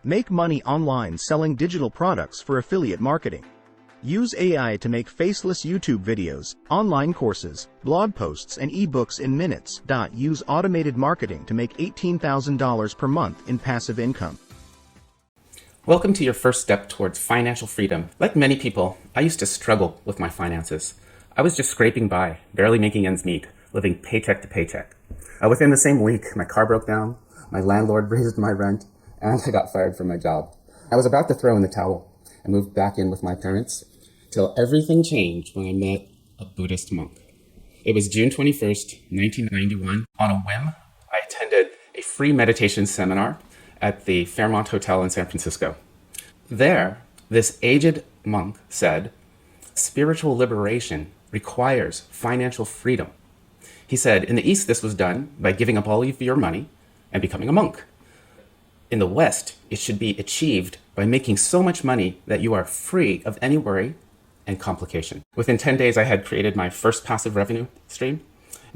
Make money online selling digital products for affiliate marketing. Use AI to make faceless YouTube videos, online courses, blog posts, and ebooks in minutes. Use automated marketing to make $18,000 per month in passive income. Welcome to your first step towards financial freedom. Like many people, I used to struggle with my finances. I was just scraping by, barely making ends meet, living paycheck to paycheck. Within the same week, my car broke down, my landlord raised my rent, and I got fired from my job. I was about to throw in the towel and move back in with my parents, till everything changed when I met a Buddhist monk. It was June 21st, 1991. On a whim, I attended a free meditation seminar at the Fairmont Hotel in San Francisco. There, this aged monk said, spiritual liberation requires financial freedom. He said, in the East, this was done by giving up all of your money and becoming a monk. In the West, it should be achieved by making so much money that you are free of any worry and complication. Within 10 days, I had created my first passive revenue stream,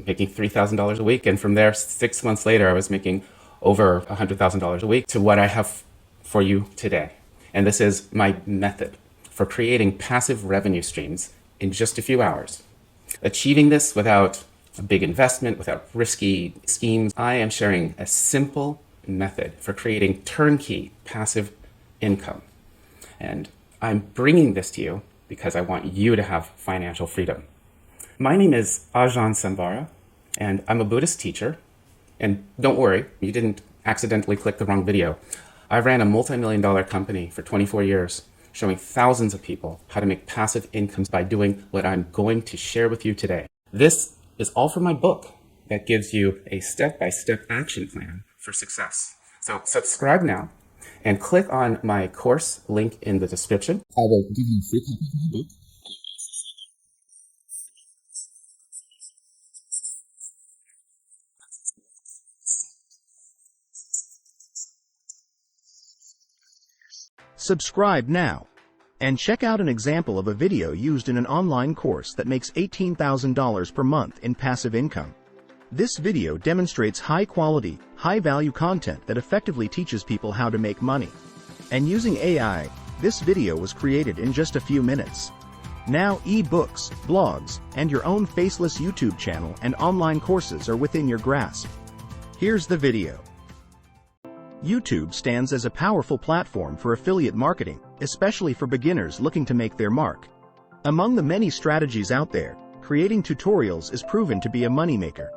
making $3,000 a week. And from there, 6 months later, I was making over $100,000 a week to what I have for you today. And this is my method for creating passive revenue streams in just a few hours. Achieving this without a big investment, without risky schemes, I am sharing a simple method for creating turnkey passive income. And I'm bringing this to you because I want you to have financial freedom. My name is Ajahn Sambara, and I'm a Buddhist teacher. And don't worry, you didn't accidentally click the wrong video. I ran a multi-million-dollar company for 24 years, showing thousands of people how to make passive incomes by doing what I'm going to share with you today. This is all from my book that gives you a step-by-step action plan for success. So subscribe now and click on my course link in the description. I will give you a free copy of my book. Subscribe now and check out an example of a video used in an online course that makes $18,000 per month in passive income. This video demonstrates high-quality, high-value content that effectively teaches people how to make money. And using AI, this video was created in just a few minutes. Now ebooks, blogs, and your own faceless YouTube channel and online courses are within your grasp. Here's the video. YouTube stands as a powerful platform for affiliate marketing, especially for beginners looking to make their mark. Among the many strategies out there, creating tutorials is proven to be a moneymaker.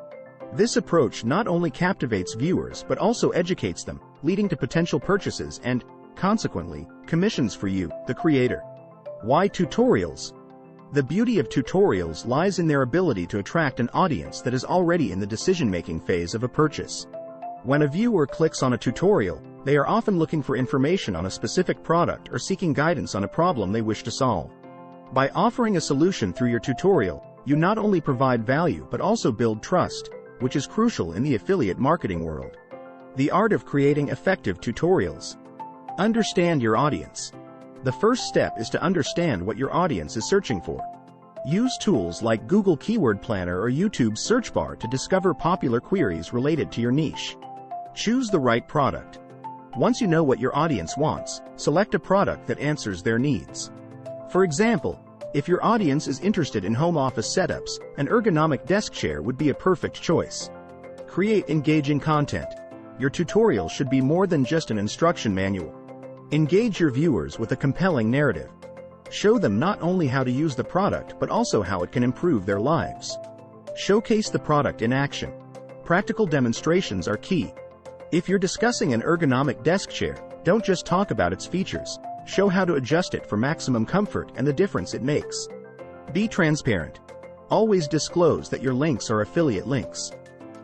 This approach not only captivates viewers but also educates them, leading to potential purchases and, consequently, commissions for you, the creator. Why tutorials? The beauty of tutorials lies in their ability to attract an audience that is already in the decision-making phase of a purchase. When a viewer clicks on a tutorial, they are often looking for information on a specific product or seeking guidance on a problem they wish to solve. By offering a solution through your tutorial, you not only provide value but also build trust, which is crucial in the affiliate marketing world. The art of creating effective tutorials. Understand your audience. The first step is to understand what your audience is searching for. Use tools like Google Keyword Planner or YouTube's search bar to discover popular queries related to your niche. Choose the right product. Once you know what your audience wants, select a product that answers their needs. For example, if your audience is interested in home office setups, an ergonomic desk chair would be a perfect choice. Create engaging content. Your tutorial should be more than just an instruction manual. Engage your viewers with a compelling narrative. Show them not only how to use the product but also how it can improve their lives. Showcase the product in action. Practical demonstrations are key. If you're discussing an ergonomic desk chair, don't just talk about its features. Show how to adjust it for maximum comfort and the difference it makes. Be transparent. Always disclose that your links are affiliate links.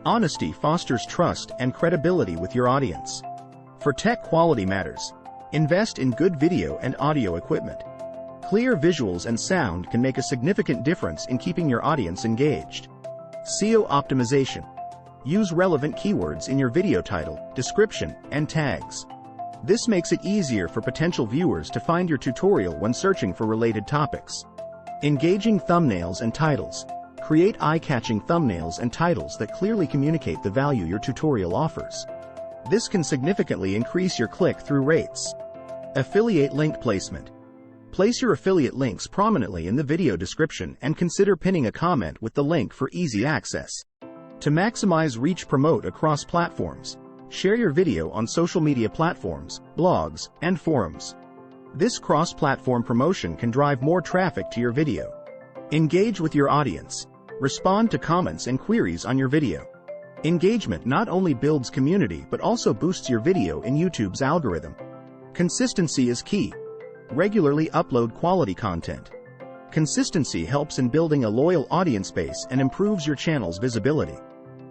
Honesty fosters trust and credibility with your audience. For tech quality matters, invest in good video and audio equipment. Clear visuals and sound can make a significant difference in keeping your audience engaged. SEO optimization. Use relevant keywords in your video title, description, and tags. This makes it easier for potential viewers to find your tutorial when searching for related topics. Engaging thumbnails and titles. Create eye-catching thumbnails and titles that clearly communicate the value your tutorial offers. This can significantly increase your click-through rates. Affiliate link placement. Place your affiliate links prominently in the video description and consider pinning a comment with the link for easy access. To maximize reach, promote across platforms. Share your video on social media platforms, blogs, and forums. This cross-platform promotion can drive more traffic to your video. Engage with your audience. Respond to comments and queries on your video. Engagement not only builds community but also boosts your video in YouTube's algorithm. Consistency is key. Regularly upload quality content. Consistency helps in building a loyal audience base and improves your channel's visibility.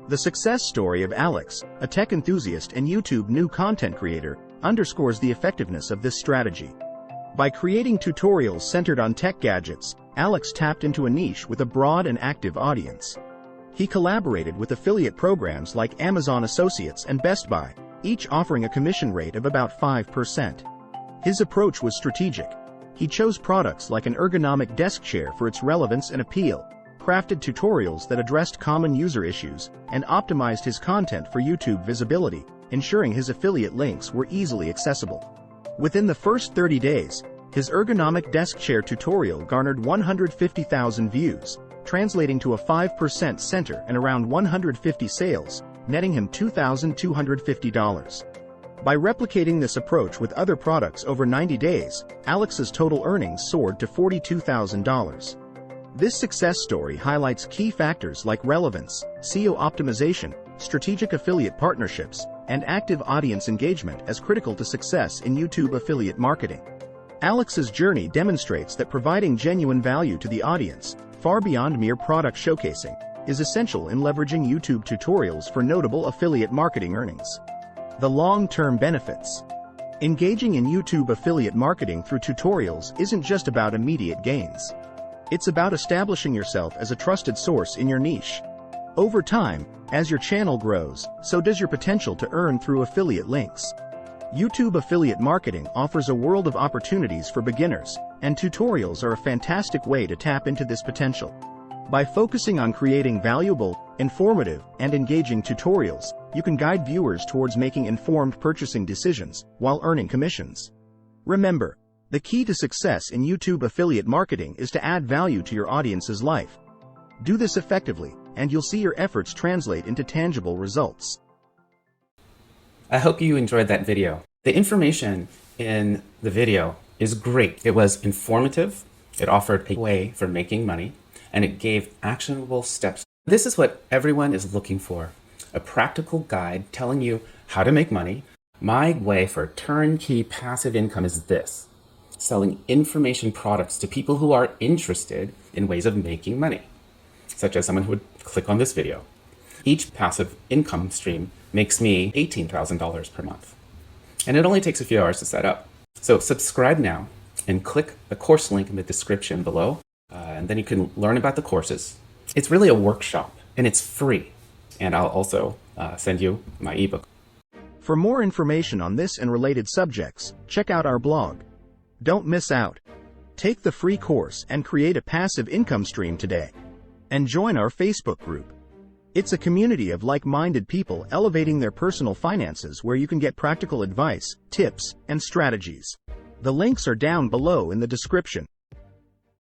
The success story of Alex, a tech enthusiast and YouTube new content creator, underscores the effectiveness of this strategy. By creating tutorials centered on tech gadgets, Alex tapped into a niche with a broad and active audience. He collaborated with affiliate programs like Amazon Associates and Best Buy, each offering a commission rate of about 5%. His approach was strategic. He chose products like an ergonomic desk chair for its relevance and appeal, crafted tutorials that addressed common user issues, and optimized his content for YouTube visibility, ensuring his affiliate links were easily accessible. Within the first 30 days, his ergonomic desk chair tutorial garnered 150,000 views, translating to a 5% center and around 150 sales, netting him $2,250. By replicating this approach with other products over 90 days, Alex's total earnings soared to $42,000. This success story highlights key factors like relevance, SEO optimization, strategic affiliate partnerships, and active audience engagement as critical to success in YouTube affiliate marketing. Alex's journey demonstrates that providing genuine value to the audience, far beyond mere product showcasing, is essential in leveraging YouTube tutorials for notable affiliate marketing earnings. The long-term benefits. Engaging in YouTube affiliate marketing through tutorials isn't just about immediate gains. It's about establishing yourself as a trusted source in your niche. Over time, as your channel grows, so does your potential to earn through affiliate links. YouTube affiliate marketing offers a world of opportunities for beginners, and tutorials are a fantastic way to tap into this potential. By focusing on creating valuable, informative, and engaging tutorials, you can guide viewers towards making informed purchasing decisions while earning commissions. Remember, the key to success in YouTube affiliate marketing is to add value to your audience's life. Do this effectively, and you'll see your efforts translate into tangible results. I hope you enjoyed that video. The information in the video is great. It was informative, it offered a way for making money, and it gave actionable steps. This is what everyone is looking for. A practical guide telling you how to make money. My way for turnkey passive income is this: selling information products to people who are interested in ways of making money, such as someone who would click on this video. Each passive income stream makes me $18,000 per month. And it only takes a few hours to set up. So subscribe now and click the course link in the description below. And then you can learn about the courses. It's really a workshop and it's free. And I'll also send you my ebook. For more information on this and related subjects, check out our blog. Don't miss out. Take the free course and create a passive income stream today. And join our Facebook group. It's a community of like-minded people elevating their personal finances where you can get practical advice, tips, and strategies. The links are down below in the description.